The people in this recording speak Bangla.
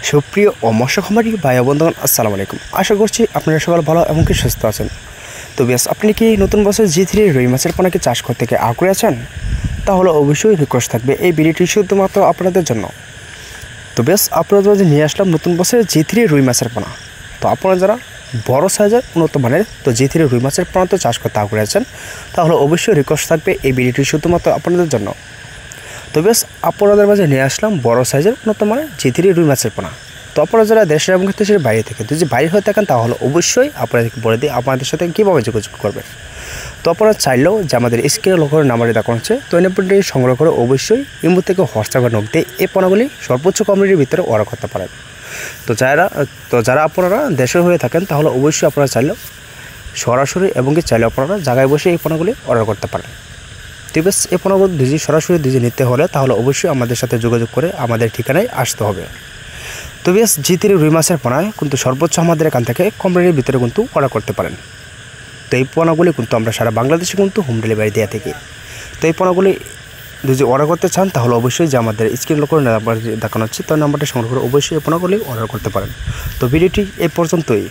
সুপ্রিয় ও মৎস্য খামারি ভাই বন্ধুগণ, আসসালামু আলাইকুম। আশা করছি আপনারা সকলে ভালো এবং কি সুস্থ আছেন। তো বেশ, আপনি কি নতুন বছর G3 রুই মাছের পোনাকে চাষ করতে আগ্রহী আছেন? তাহলে অবশ্যই রিকোয়েস্ট থাকবে এই ভিডিওটি শুধুমাত্র আপনাদের জন্য। তো বেশ, আপনাদের মাঝে নিয়ে আসলাম নতুন বছরের G3 রুই মাছের পোনা। তো আপনারা যারা বড় সাইজের উন্নত মানের তো G3 রুই মাছের পোনা তো চাষ করতে আগ্রহী আছেন, তাহলে অবশ্যই রিকোয়েস্ট থাকবে এই ভিডিওটি শুধুমাত্র আপনাদের জন্য। তো বেশ, আপনাদের মাঝে নিয়ে আসলাম বড় সাইজের উন্নত মানের G3 রুই মাছের পোনা। তো আপনারা যারা দেশের এবং দেশের বাইরে থেকে যদি বাইরে হয়ে থাকেন, তাহলে অবশ্যই আপনাদেরকে বলে দিই আপনাদের সাথে কীভাবে যোগাযোগ করবেন। তো আপনারা চাইলেও যে আমাদের স্ক্রিনে লোকের নাম্বারে দেখা হচ্ছে, তো এই নাম্বারটি সংগ্রহ করে অবশ্যই ইমো থেকে হোয়াটসঅ্যাপে নক দিয়ে এই পণ্যগুলি সর্বোচ্চ কমিটির ভিতরে অর্ডার করতে পারেন। তো যারা আপনারা দেশে হয়ে থাকেন, তাহলে অবশ্যই আপনারা চাইলেও সরাসরি এবং কি চাইলেও আপনারা জায়গায় বসে এই পণ্যগুলি অর্ডার করতে পারেন। তো বেশ, এই পণ্যগুলো সরাসরি নিতে হলে তাহলে অবশ্যই আমাদের সাথে যোগাযোগ করে আমাদের ঠিকানায় আসতে হবে। তো বেশ, G3 রুই মাছের পোনায় কিন্তু সর্বোচ্চ আমাদের এখান থেকে কম রেটের ভিতরে কিন্তু অর্ডার করতে পারেন। তো এই পোনাগুলি কিন্তু আমরা সারা বাংলাদেশে কিন্তু হোম ডেলিভারি দেওয়া থাকি। তো এই পোনাগুলি যদি অর্ডার করতে চান, তাহলে অবশ্যই যে আমাদের স্ক্রিন লোকের নাম্বার দেখানো হচ্ছে, তো নাম্বারটা সংগ্রহ করে অবশ্যই এই পোনাগুলি অর্ডার করতে পারেন। তো ভিডিওটি এই পর্যন্তই।